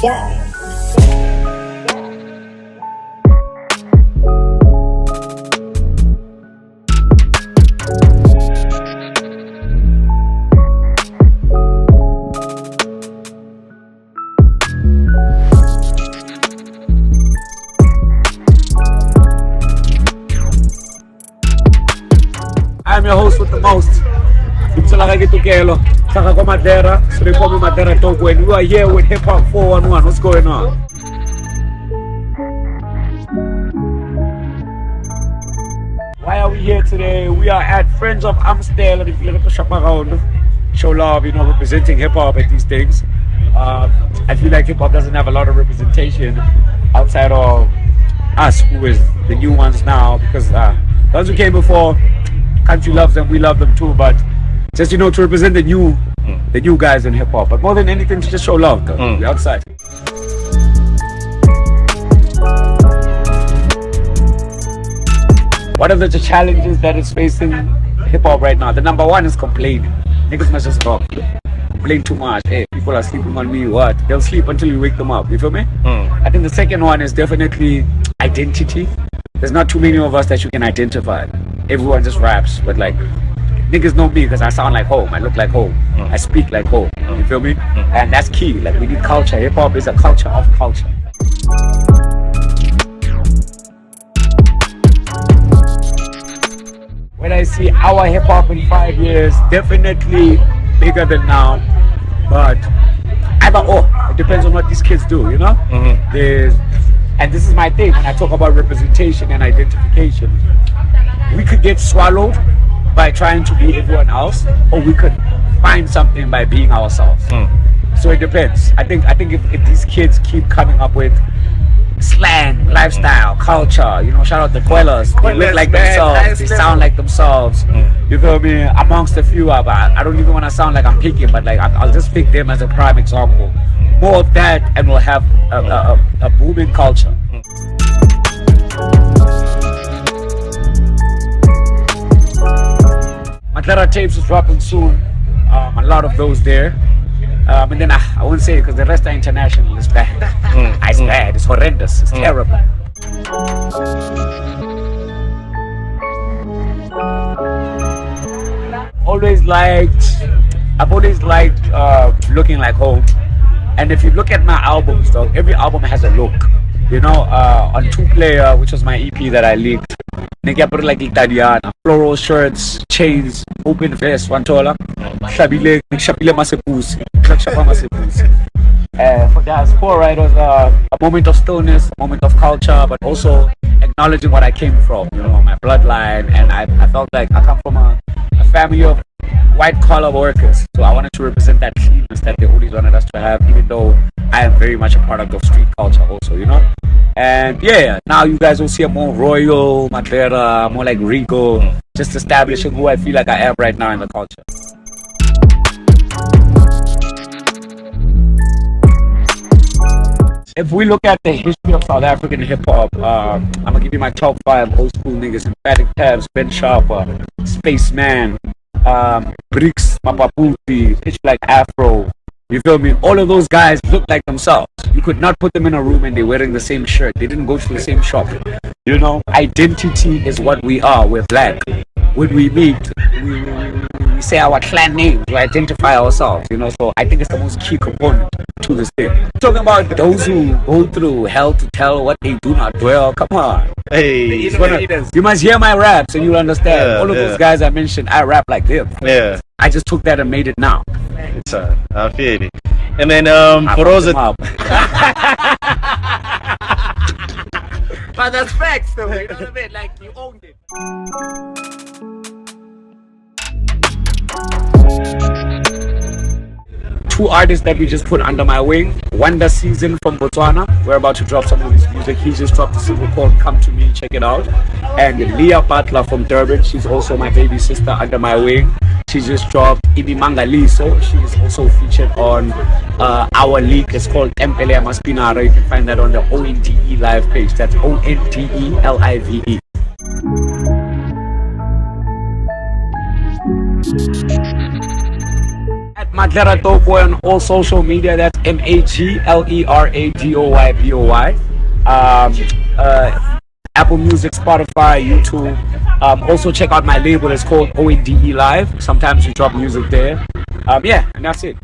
I'm your host with the most. Maglera, so they call me Maglera Doe Boy. We are here with Hip Hop 411. What's going on? Why are we here today? We are at Friends of Amstel at the lyrical shop around. Show love, representing hip hop at these things. I feel like hip hop doesn't have a lot of representation outside of us, who is the new ones now, because those who came before, country loves them, we love them too, but just to represent the new guys in hip hop. But more than anything, to just show love to the outside. What are the challenges that is facing hip hop right now? The number one is complaining. Niggas must just stop. Complain too much. Hey, people are sleeping on me. What? They'll sleep until you wake them up. You feel me? I think the second one is definitely identity. There's not too many of us that you can identify. Everyone just raps, but like, niggas know me because I sound like home, I look like home, I speak like home, you feel me? And that's key. Like, we need culture. Hip hop is a culture of culture. When I see our hip hop in 5 years, definitely bigger than now, but either or. It depends on what these kids do, And this is my thing when I talk about representation and identification. We could get swallowed by trying to be everyone else, or we could find something by being ourselves. So it depends. I think if these kids keep coming up with slang, lifestyle, culture, shout out the Quellas, they look like themselves, they sound like themselves, you feel me? Amongst a few, I don't even want to sound like I'm picking, but like I'll just pick them as a prime example. More of that, and we'll have a booming culture. Maglera tapes is dropping soon. A lot of those there. And then I won't say it because the rest are international. It's bad. It's bad. It's horrendous. It's terrible. I've always liked looking like home. And if you look at my albums, though, every album has a look. On 2Player, which was my EP that I leaked, like Italiana, floral shirts, chains, open vest, wantola, shabile masepusi. For Diaspora, it was a moment of stillness, a moment of culture, but also acknowledging what I came from, my bloodline, and I felt like I come from a family of white collar workers, so I wanted to represent that cleanness that they always wanted us to have, even though I am very much a product of street culture also, And yeah, now you guys will see a more royal Maglera, more like Rico, just establishing who I feel like I am right now in the culture. If we look at the history of South African hip-hop, I'm gonna give you my top 5 old school niggas: Emphatic Tabs, Ben Sharper, Spaceman, Bricks, Mapaputi, Pitch Black Afro. You feel me? All of those guys look like themselves. You could not put them in a room and they're wearing the same shirt. They didn't go to the same shop. Identity is what we are. We're black. When we meet, we say our clan name to identify ourselves, So I think it's the most key component to this thing. Talking about those who go through hell to tell what they do not dwell. Come on. Hey, you must hear my raps and you'll understand. All of those guys I mentioned, I rap like them. Yeah. I just took that and made it now. It's I feel it. And then for those that but that's facts though, you know what I mean? Like, you owned it. Two artists that we just put under my wing. Wonder Season from Botswana. We're about to drop some of his music. He just dropped a single called Come To Me, check it out. And Leah Butler from Durban. She's also my baby sister under my wing. She just dropped Ibi Mangaliso. She is also featured on our league. It's called Empele Maspinara. You can find that on the ONDE live page. That's ONDELIVE. At Maglera Doe Boy on all social media. That's MagleraDoeboy. Apple Music, Spotify, YouTube. Also check out my label. It's called OADE Live. Sometimes we drop music there. Yeah, and that's it.